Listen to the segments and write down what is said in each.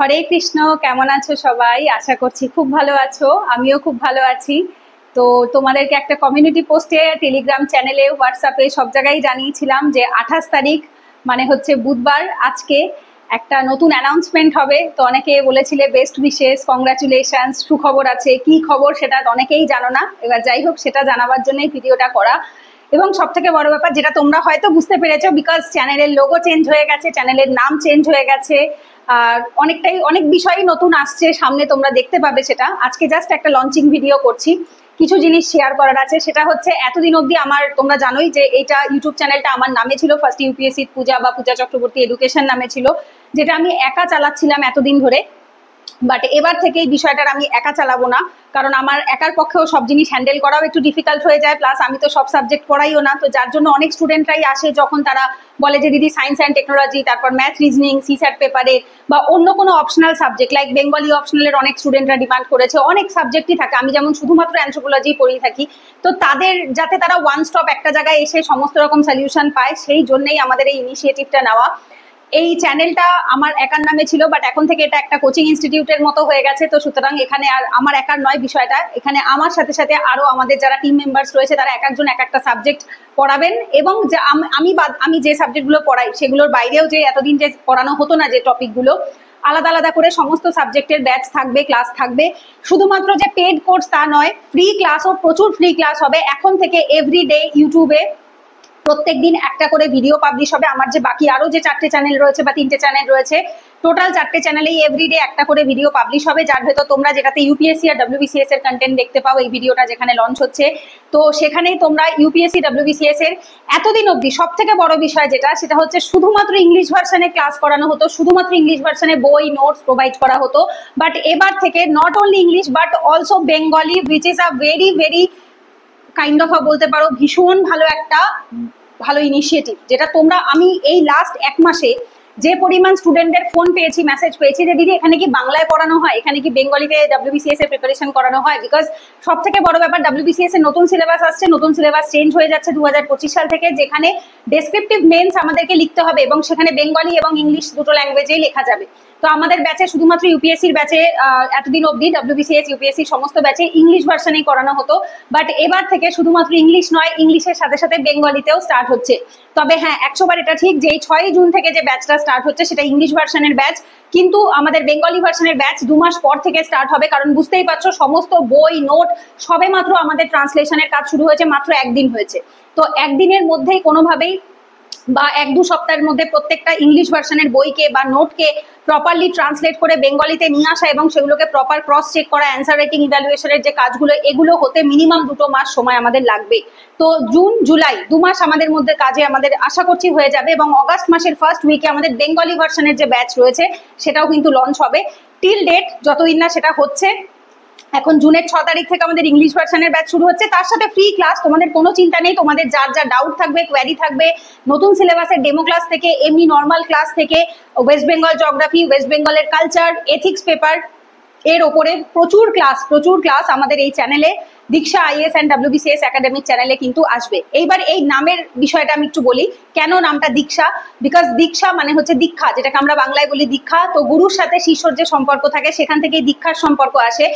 হরে কৃষ্ণ। কেমন আছো সবাই? আশা করছি খুব ভালো আছো। আমিও খুব ভালো আছি। তো তোমাদেরকে একটা কমিউনিটি পোস্টে, টেলিগ্রাম চ্যানেলে, হোয়াটসঅ্যাপে সব জায়গায় জানিয়েছিলাম যে 28 তারিখ মানে হচ্ছে বুধবার, আজকে একটা নতুন অ্যানাউন্সমেন্ট হবে। তো অনেকে বলেছিলে বেস্ট উইশেস, কংগ্রাচুলেশনস, সুখবর আছে। কি খবর সেটা অনেকেই জানো না। এবার যাই হোক, সেটা জানাবার জন্যই ভিডিওটা করা। এবং সব থেকে বড় ব্যাপার, যেটা তোমরা হয়তো বুঝতে পেরেছো, বিকজ চ্যানেলের লোগো চেঞ্জ হয়ে গেছে, চ্যানেলের নাম চেঞ্জ হয়ে গেছে, আর অনেক বিষয়ই নতুন আসছে সামনে, তোমরা দেখতে পাবে সেটা। আজকে জাস্ট একটা লঞ্চিং ভিডিও করছি, কিছু জিনিস শেয়ার করার আছে। সেটা হচ্ছে, এতদিন অবধি আমার, তোমরা জানোই যে এইটা ইউটিউব চ্যানেলটা আমার নামে ছিল, ফার্স্ট ইউপিএসসি পূজা বা পূজা চক্রবর্তী এডুকেশন নামে ছিল, যেটা আমি একা চালাচ্ছিলাম এতদিন ধরে। বাট এবার থেকে এই বিষয়টার আমি একা চালাবো না, কারণ আমার একার পক্ষেও সব জিনিস হ্যান্ডেল করাও একটু ডিফিকাল্ট হয়ে যায়। প্লাস আমি তো সব সাবজেক্ট পড়াইও না, তো যার জন্য অনেক স্টুডেন্টরাই আসে যখন তারা বলে যে দিদি সায়েন্স অ্যান্ড টেকনোলজি, তারপর ম্যাথ, রিজনিং, সিস্যাট পেপারের বা অন্য কোনো অপশনাল সাবজেক্ট লাইক বেঙ্গলি অপশনালের অনেক স্টুডেন্টরা ডিমান্ড করেছে। অনেক সাবজেক্টই থাকে, আমি যেমন শুধুমাত্র অ্যানথ্রোপোলজি পড়িয়ে থাকি। তো তাদের যাতে তারা ওয়ান স্টপ একটা জায়গায় এসে সমস্ত রকম সলিউশন পায়, সেই জন্যই আমাদের এই ইনিশিয়েটিভটা নেওয়া। এই চ্যানেলটা আমার একার নামে ছিল, বাট এখন থেকে এটা একটা কোচিং ইনস্টিটিউটের মতো হয়ে গেছে। তো সুতরাং এখানে আর আমার একার নয় বিষয়টা, এখানে আমার সাথে সাথে আরো আমাদের যারা টিম মেম্বার্স রয়েছে তারা এক একজন এক একটা সাবজেক্ট পড়াবেন। এবং আমি যে সাবজেক্টগুলো পড়াই সেগুলোর বাইরেও যে এতদিন যে পড়ানো হতো না, যে টপিকগুলো, আলাদা আলাদা করে সমস্ত সাবজেক্টের ব্যাচ থাকবে, ক্লাস থাকবে। শুধুমাত্র যে পেড কোর্স তা নয়, ফ্রি ক্লাসও, প্রচুর ফ্রি ক্লাস হবে এখন থেকে। এভরিডে ইউটিউবে প্রত্যেকদিন একটা করে ভিডিও পাবলিশ হবে। আমার যে বাকি আরো যে 4টে চ্যানেল রয়েছে বা 3টে চ্যানেল রয়েছে, টোটাল 4টে চ্যানেলেই এভরিডে একটা করে ভিডিও পাবলিশ হবে, যার ভেতর তোমরা যেটাতে ইউপিএসসি আর ডব্লিউবিসিএস এর কন্টেন্ট দেখতে পাও, এই ভিডিওটা যেখানে লঞ্চ হচ্ছে, তো সেখানেই তোমরা ইউপিএসসি ডব্লিউবিসিএস এর এতদিন অবধি সব থেকে বড় বিষয় যেটা, সেটা হচ্ছে শুধুমাত্র ইংলিশ ভার্সনে ক্লাস করানো হতো, শুধুমাত্র ইংলিশ ভার্সনে বই, নোটস প্রোভাইড করা হতো। বাট এবার থেকে not only English but also Bengali, which is a very very kind of বলতে পারো ভীষণ ভালো ইনিশিয়েটিভ, যেটা তোমরা, আমি এই লাস্ট 1 মাসে যে পরিমাণ স্টুডেন্টদের ফোন পেয়েছি, মেসেজ পেয়েছি যে দিদি এখানে কি বাংলায় পড়ানো হয়, এখানে কি বেঙ্গলিতে ডব্লিউবিসিএস এর প্রিপারেশন করানো হয়। বিকজ সব থেকে বড় ব্যাপার, ডব্লিউবিসিএস এর নতুন সিলেবাস আসছে, নতুন সিলেবাস চেঞ্জ হয়ে যাচ্ছে 2025 সাল থেকে, যেখানে ডেসক্রিপটিভ মেন্স আমাদেরকে লিখতে হবে এবং সেখানে বেঙ্গলি এবং ইংলিশ দুটো ল্যাঙ্গুয়েজেই লেখা যাবে। তো আমাদের ব্যাচে, শুধুমাত্র ইউপিএসসির ব্যাচে এতদিন অবধি ডব্লিউবিসিএস ইউপিএসসি সমস্ত ব্যাচে ইংলিশ ভার্সনেই করানো হতো। বাট এবার থেকে শুধুমাত্র ইংলিশ নয়, ইংলিশের সাথে সাথে বেঙ্গলিতেও স্টার্ট হচ্ছে। তবে হ্যাঁ, 100বার এটা ঠিক যে এই 6 জুন থেকে যে ব্যাচটা স্টার্ট হচ্ছে সেটা ইংলিশ ভার্সনের ব্যাচ, কিন্তু আমাদের বেঙ্গলি ভার্সনের ব্যাচ 2 মাস পর থেকে স্টার্ট হবে। কারণ বুঝতেই পারছো, সমস্ত বই, নোট সবে মাত্র আমাদের ট্রান্সলেশনের কাজ শুরু হয়েছে, মাত্র 1 দিন হয়েছে। তো একদিনের মধ্যেই কোনোভাবেই বা 1-2 সপ্তাহের মধ্যে প্রত্যেকটা ইংলিশ ভার্সনের বইকে বা নোটকে প্রপারলি ট্রান্সলেট করে বেঙ্গলিতে নিয়ে আসা এবং সেগুলোকে প্রপার ক্রস চেক করা, অ্যান্সার রাইটিং, ইভ্যালুয়েশনের যে কাজগুলো, এগুলো হতে মিনিমাম 2 মাস সময় আমাদের লাগবে। তো জুন জুলাই 2 মাস আমাদের মধ্যে কাজে আমাদের আশা করছি হয়ে যাবে। এবং অগাস্ট মাসের ফার্স্ট উইকে আমাদের বেঙ্গলি ভার্সনের যে ব্যাচ রয়েছে সেটাও কিন্তু লঞ্চ হবে। টিল ডেট যতদিন না সেটা হচ্ছে, এখন জুনের 6 তারিখ থেকে আমাদের ইংলিশ ভার্সনের ব্যাচ শুরু হচ্ছে, তার সাথে ফ্রি ক্লাস। তোমাদের কোনো চিন্তা নেই, তোমাদের যার যা ডাউট থাকবে, কোয়ারি থাকবে, নতুন সিলেবাসের ডেমো ক্লাস থেকে এমনি নর্মাল ক্লাস থেকে, ওয়েস্ট বেঙ্গল জিওগ্রাফি, ওয়েস্ট বেঙ্গলের কালচার, এথিক্স পেপার এর ওপরে প্রচুর ক্লাস আমাদের এই চ্যানেলে, দীক্ষা আইএস অ্যান্ড ডব্লিউবিসিএস একাডেমিক চ্যানেলে কিন্তু আসবে। এইবার এই নামের বিষয়টা আমি একটু বলি, কেন নামটা দীক্ষা। বিকজ দীক্ষা মানে হচ্ছে দীক্ষা, যেটাকে আমরা বাংলায় বলি দীক্ষা। তো গুরুর সাথে শিষ্যর যে সম্পর্ক থাকে, সেখান থেকেই দীক্ষার সম্পর্ক আসে।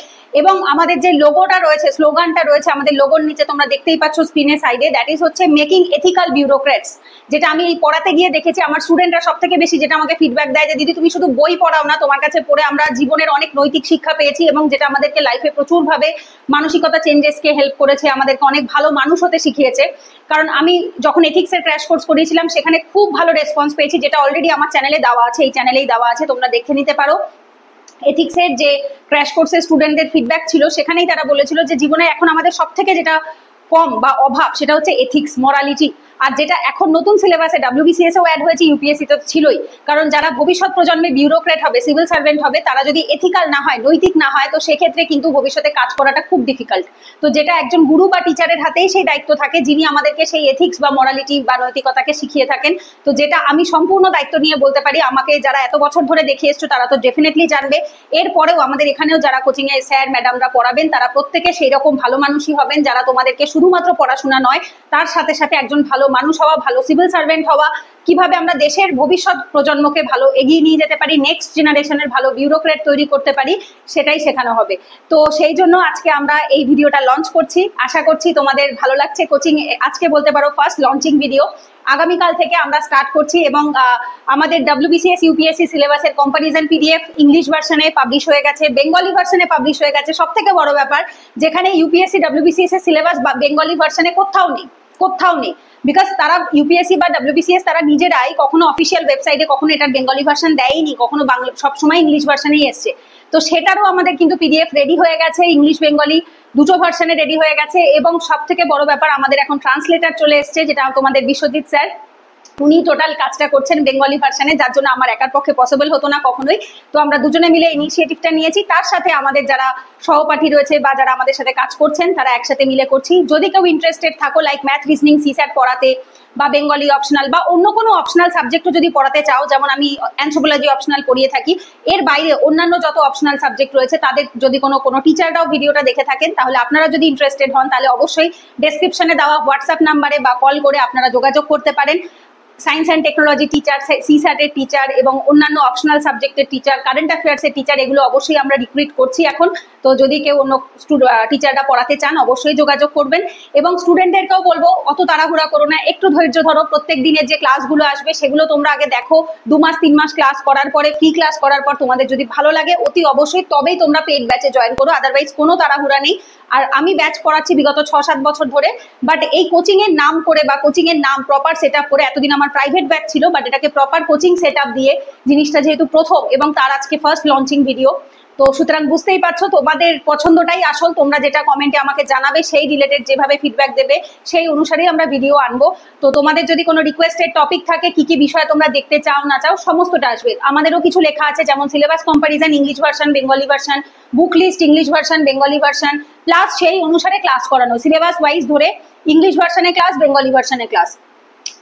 এবং আমাদের যে লোগোটা রয়েছে, স্লোগানটা রয়েছে আমাদের লোগোর নিচে, তোমরা দেখতেই পাচ্ছ স্ক্রিনের সাইডে, দ্যাট ইজ হচ্ছে মেকিং এথিক্যাল বিউরোক্রেটস। যেটা আমি এই পড়াতে গিয়ে দেখেছি, আমার স্টুডেন্টরা সব থেকে বেশি যেটা আমাকে ফিডব্যাক দেয় যে দিদি তুমি শুধু বই পড়াও না, তোমার কাছে পড়ে আমরা জীবনের অনেক নৈতিক শিক্ষা পেয়েছি, এবং যেটা আমাদেরকে লাইফে প্রচুরভাবে মানসিকতা চেঞ্জেসকে হেল্প করেছে, আমাদেরকে অনেক ভালো মানুষ হতে শিখিয়েছে। কারণ আমি যখন এথিক্সের ক্র্যাশ কোর্স করিয়েছিলাম, সেখানে খুব ভালো রেসপন্স পেয়েছি, যেটা অলরেডি আমার চ্যানেলে দেওয়া আছে, এই চ্যানেলেই দেওয়া আছে, তোমরা দেখে নিতে পারো। এথিক্সের যে ক্র্যাশ কোর্সের স্টুডেন্টদের ফিডব্যাক ছিল, সেখানেই তারা বলেছিল যে জীবনে এখন আমাদের সব থেকে যেটা কম বা অভাব, সেটা হচ্ছে এথিক্স, মরালিটি। আর যেটা এখন নতুন সিলেবাসে ডব্লিউবিসিএস এও অ্যাড হয়েছে, ইউপিএসসি তো ছিলই। কারণ যারা ভবিষ্যৎ প্রজন্মে বিউরোক্রেট হবে, সিভিল সার্ভেন্ট হবে, তারা যদি এথিক্যাল না হয়, নৈতিক না হয়, তো সেক্ষেত্রে কিন্তু ভবিষ্যতে কাজ করাটা খুব ডিফিকাল্ট। তো যেটা একজন গুরু বা টিচারের হাতেই সেই দায়িত্ব থাকে, যিনি আমাদেরকে সেই এথিক্স বা মরালিটি বা নৈতিকতাকে শিখিয়ে থাকেন। তো যেটা আমি সম্পূর্ণ দায়িত্ব নিয়ে বলতে পারি, আমাকে যারা এত বছর ধরে দেখে এসছো তারা তো ডেফিনেটলি জানবে। এরপরেও আমাদের এখানেও যারা কোচিং এ স্যার ম্যাডামরা পড়াবেন, তারা প্রত্যেকে সেই রকম ভালো মানুষই হবেন, যারা তোমাদেরকে শুধুমাত্র পড়াশোনা নয়, তার সাথে সাথে একজন ভালো মানুষ হওয়া, ভালো সিভিল সার্ভেন্ট হওয়া, কিভাবে আমরা দেশের ভবিষ্যৎ প্রজন্মকে ভালো এগিয়ে নিয়ে যেতে পারি, নেক্সট জেনারেশনের ভালো বিউরোক্রেট তৈরি করতে পারি, সেটাই শেখানো হবে। তো সেই জন্য আজকে আমরা এই ভিডিওটা লঞ্চ করছি। আশা করছি তোমাদের ভালো লাগছে। কোচিং আজকে বলতে পারো ফার্স্ট লঞ্চিং ভিডিও। আগামীকাল থেকে আমরা স্টার্ট করছি এবং আমাদের WBCS UPSC সিলেবাসের কম্পারিজন PDF ইংলিশ ভার্সনে পাবলিশ হয়ে গেছে, বেঙ্গলি ভার্সনে পাবলিশ হয়ে গেছে। সব থেকে বড় ব্যাপার, যেখানে UPSC WBCS এর সিলেবাস বা বেঙ্গলি ভার্সনে কোথাও নেই, বিকজ তারা UPSC বা WBCS তারা নিজেরাই কখনো অফিসিয়াল ওয়েবসাইটে কখনো এটার বেঙ্গলি ভার্সন দেয়নি, কখনো বাংলা, সবসময় ইংলিশ ভার্সনেই এসছে। তো সেটারও আমাদের কিন্তু PDF রেডি হয়ে গেছে, ইংলিশ বেঙ্গলি দুটো ভার্সনে রেডি হয়ে গেছে। এবং সব থেকে বড় ব্যাপার, আমাদের এখন ট্রান্সলেটার চলে এসছে, যেটা তোমাদের বিশ্বজিৎ স্যার, উনি টোটাল কাজটা করছেন বেঙ্গলি ভার্সনে, যার জন্য আমার একার পক্ষে পসিবল হতো না কখনোই। তো আমরা দুজনে মিলে ইনিশিয়েটিভটা নিয়েছি, তার সাথে আমাদের যারা সহপাঠী রয়েছে বা যারা আমাদের সাথে কাজ করছেন তারা একসাথে মিলে করছি। যদি কেউ ইন্টারেস্টেড থাকো লাইক ম্যাথ, রিজনিং, CSAT পড়াতে বা বেঙ্গলি অপশনাল বা অন্য কোনো অপশনাল সাবজেক্টও যদি পড়াতে চাও, যেমন আমি অ্যানথ্রোপোলজি অপশনাল পড়িয়ে থাকি, এর বাইরে অন্যান্য যত অপশনাল সাবজেক্ট রয়েছে তাদের যদি কোনো টিচাররাও ভিডিওটা দেখে থাকেন, তাহলে আপনারা যদি ইন্টারেস্টেড হন তাহলে অবশ্যই ডেসক্রিপশনে দেওয়া হোয়াটসঅ্যাপ নাম্বারে বা কল করে আপনারা যোগাযোগ করতে পারেন। Science and technology teacher, CSAT এর টিচার এবং অন্যান্য অপশনাল সাবজেক্টের টিচার, কারেন্ট অ্যাফেয়ার্সের টিচার, এগুলো অবশ্যই আমরা রিক্রুইট করছি এখন। তো যদি কেউ অন্য টিচাররা পড়াতে চান অবশ্যই যোগাযোগ করবেন। এবং স্টুডেন্টদেরকেও বলবো অত তাড়াহুড়া করো না, একটু ধৈর্য ধরো। প্রত্যেক দিনের যে ক্লাসগুলো আসবে সেগুলো তোমরা আগে দেখো, 2 মাস 3 মাস ক্লাস করার পরে, ফ্রি ক্লাস করার পর তোমাদের যদি ভালো লাগে অতি অবশ্যই তবেই তোমরা পেইড ব্যাচে জয়েন করো, আদারওয়াইজ কোনো তাড়াহুড়া নেই। আর আমি ব্যাচ পড়াচ্ছি বিগত 6-7 বছর ধরে, বাট এই কোচিং এর নাম করে বা কোচিং এর নাম প্রপার সেট আপ করে, এতদিন আমার প্রাইভেট ব্যাচ ছিল, বাট এটাকে প্রপার কোচিং সেট আপ দিয়ে, জিনিসটা যেহেতু প্রথম এবং তার আজকে ফার্স্ট লঞ্চিং ভিডিও, তো সুতরাং বুঝতেই পারছো তোমাদের পছন্দটাই আসল। তোমরা যেটা কমেন্টে আমাকে জানাবে, সেই রিলেটেড যেভাবে ফিডব্যাক দেবে সেই অনুসারেই আমরা ভিডিও আনবো। তো তোমাদের যদি কোনো রিকোয়েস্টেড টপিক থাকে, কি কি বিষয় তোমরা দেখতে চাও না চাও, সমস্তটা আসবে। আমাদেরও কিছু লেখা আছে, যেমন syllabus comparison English version, Bengali version, book list English version, Bengali version, plus সেই অনুসারে ক্লাস করানো, সিলেবাস ওয়াইজ ধরে ইংলিশ ভার্সনে ক্লাস, বেঙ্গলি ভার্সনে ক্লাস,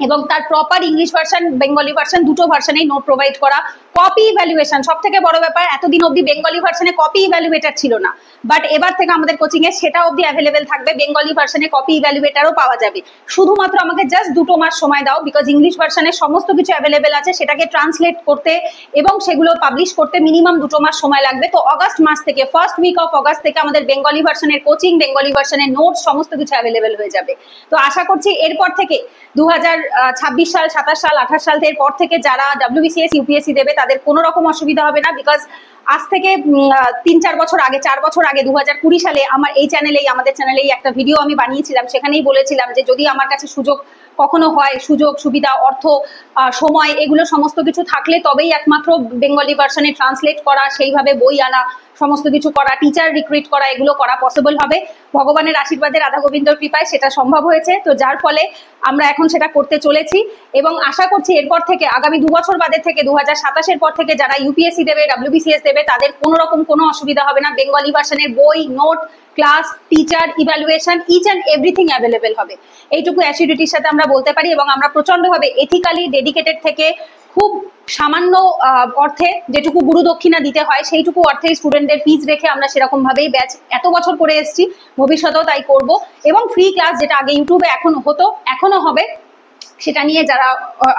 এবং তার proper English version Bengali version দুটো ভার্সনেই নোট প্রোভাইড করা। কপি ইভ্যালুয়েশন, সব থেকে বড় ব্যাপার, এতদিন অবধি বেঙ্গলি ভার্সনে কপি ইভ্যালুয়েটার ছিল না, বাট এবার থেকে আমাদের কোচিং এ সেটা অবধি অ্যাভেলেবেল থাকবে। বেঙ্গলি ভার্সনে কপি ইভ্যালুয়েটারও পাওয়া যাবে। শুধুমাত্র আমাকে জাস্ট 2 মাস সময় দাও, বিকজ ইংলিশ ভার্সনে সমস্ত কিছু অ্যাভেলেবেল আছে, সেটাকে ট্রান্সলেট করতে এবং সেগুলো পাবলিশ করতে মিনিমাম 2 মাস সময় লাগবে। তো অগাস্ট মাস থেকে, ফার্স্ট উইক অফ অগাস্ট থেকে আমাদের বেঙ্গলি ভার্সনের কোচিং, বেঙ্গলি ভার্সনের নোটস সমস্ত কিছু অ্যাভেলেবেল হয়ে যাবে। তো আশা করছি এরপর থেকে 2026 সাল, 27 সাল, 28 সাল এর পর থেকে যারা WBCS UPSC দেবে তাদের কোনো রকম অসুবিধা হবে না, বিকজ আজ থেকে 3-4 বছর আগে, 4 বছর আগে 2020 সালে আমাদের চ্যানেলেই একটা ভিডিও আমি বানিয়েছিলাম, সেখানেই বলেছিলাম যে যদি আমার কাছে সুযোগ কখনো হয়, সুযোগ সুবিধা, অর্থ, সময়, এগুলো সমস্ত কিছু থাকলে তবেই একমাত্র বেঙ্গলি ভার্সনে ট্রান্সলেট করা, সেইভাবে বই আনা, সমস্ত কিছু করা, টিচার রিক্রুইট করা, এগুলো করা পসিবল হবে। ভগবানের আশীর্বাদে, রাধা গোবিন্দর কৃপায় সেটা সম্ভব হয়েছে। তো যার ফলে আমরা এখন সেটা করতে চলেছি এবং আশা করছি এরপর থেকে আগামী 2 বছর বাদে থেকে 2027 পর থেকে যারা UPSC দেবে, WBCS দেবে, তাদের কোনো রকম কোনো অসুবিধা হবে না। বেঙ্গলি ভার্সনের বই, note, class, teacher, evaluation, each and everything available হবে, এইটুকু অ্যাসিডিটির সাথে আমরা বলতে পারি। এবং আমরা প্রচন্ডভাবে এথিক্যালি ডেডিকেটেড থেকে খুব সামান্য অর্থে, যেটুকু গুরু দক্ষিণা দিতে হয় সেইটুকু অর্থে স্টুডেন্টদের ফিজ রেখে আমরা সেরকম ভাবেই ব্যাচ এত বছর করে এসেছি, ভবিষ্যতেও তাই করব। এবং ফ্রি ক্লাস, যেটা আগে ইউটিউবে এখনো হতো, এখনো হবে, সেটা নিয়ে যারা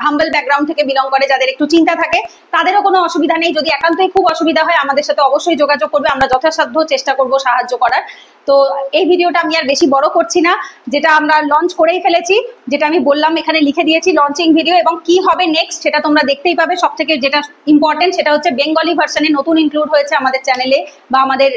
হাম্বল ব্যাকগ্রাউন্ড থেকে বিলং করে, যাদের একটু চিন্তা থাকে, তাদেরও কোনো অসুবিধা নেই। যদি একান্তই খুব অসুবিধা হয় আমাদের সাথে অবশ্যই যোগাযোগ করবে, আমরা যথাসাধ্য চেষ্টা করব সাহায্য করার। তো এই ভিডিওটা আমি আর বেশি বড় করছি না, যেটা আমরা লঞ্চ করেই ফেলেছি, যেটা আমি বললাম এখানে লিখে দিয়েছি লঞ্চিং ভিডিও, এবং কি হবে নেক্সট সেটা তোমরা দেখতেই পাবে। সব থেকে যেটা ইম্পর্টেন্ট সেটা হচ্ছে বেঙ্গলি ভার্সনে নতুন ইনক্লুড হয়েছে আমাদের চ্যানেলে বা আমাদের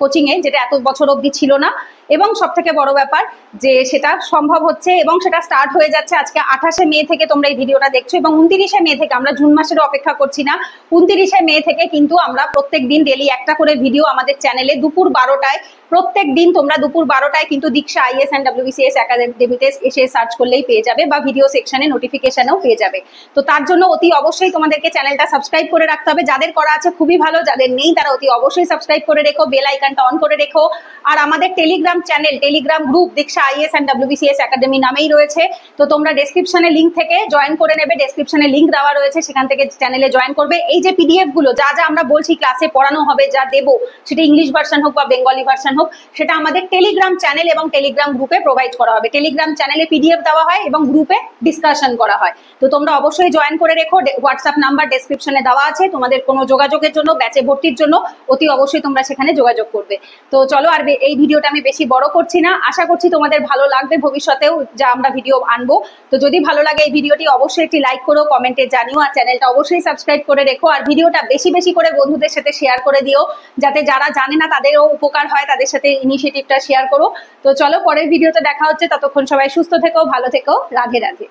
কোচিং এ, যেটা এত বছর অবধি ছিল না। এবং সব থেকে বড় ব্যাপার যে সেটা সম্ভব হচ্ছে এবং সেটা স্টার্ট হয়ে যাচ্ছে আজকে 28শে মে থেকে তোমরা এই ভিডিওটা দেখছো, এবং 29শে মে থেকে, আমরা জুন মাসের অপেক্ষা করছি না, 29শে মে থেকে কিন্তু আমরা প্রত্যেক দিন ডেলি একটা করে ভিডিও আমাদের চ্যানেলে দুপুর 12টায়, প্রত্যেক দিন তোমরা দুপুর 12টায় কিন্তু দীক্ষা IAS অ্যান্ড WBCS একাডেমিতে এসে সার্চ করলেই পেয়ে যাবে, বা ভিডিও সেকশনে নোটিফিকেশনেও পেয়ে যাবে। তো তার জন্য অতি অবশ্যই তোমাদেরকে চ্যানেলটা সাবস্ক্রাইব করে রাখতে হবে। যাদের করা আছে খুবই ভালো, যাদের নেই তারা অতি অবশ্যই সাবস্ক্রাইব করে রেখো, বেল আইকনটা অন করে রেখো। আর আমাদের টেলিগ্রাম চ্যানেল, টেলিগ্রাম গ্রুপ দীক্ষা IAS অ্যান্ড WBCS একাডেমি নামেই রয়েছে। তো তোমরা ডেসক্রিপশনে লিঙ্ক থেকে জয়েন করে নেবে, ডেসক্রিপশনে লিঙ্ক দেওয়া রয়েছে, সেখান থেকে চ্যানেলে জয়েন করবে। এই যে PDF গুলো যা যা আমরা বলছি ক্লাসে পড়ানো হবে, যা দেবো, সেটা ইংলিশ ভার্সন হোক বা বেঙ্গলি ভার্সন হোক, হোক, সেটা আমাদের টেলিগ্রাম চ্যানেল এবং টেলিগ্রাম গ্রুপে প্রোভাইড করা হবে। টেলিগ্রাম চ্যানেলে পিডিএফ দেওয়া হয় এবং গ্রুপে ডিসকাশন করা হয়। তো তোমরা অবশ্যই জয়েন করে রেখো। হোয়াটসঅ্যাপ নাম্বার ডেসক্রিপশনে দেওয়া আছে, তোমাদের কোনো যোগাযোগের জন্য, ব্যাচে ভর্তির জন্য অতি অবশ্যই তোমরা সেখানে যোগাযোগ করবে। তো চলো, আর এই ভিডিওটা আমি বেশি বড় করছি না। আশা করছি তোমাদের ভালো লাগবে ভবিষ্যতেও যা আমরা ভিডিও আনবো। তো যদি ভালো লাগে এই ভিডিওটি অবশ্যই একটি লাইক করো, কমেন্টে জানিও, আর চ্যানেলটা অবশ্যই সাবস্ক্রাইব করে রেখো। আর ভিডিওটা বেশি বেশি করে বন্ধুদের সাথে শেয়ার করে দিও, যাতে যারা জানে না তাদেরও উপকার হয়, তাদের সাথে ইনিশিয়েটিভটা শেয়ার করো। তো চলো, পরের ভিডিওতে দেখা হচ্ছে। ততক্ষণ সবাই সুস্থ থেকো, ভালো থেকো। রাধে রাধে।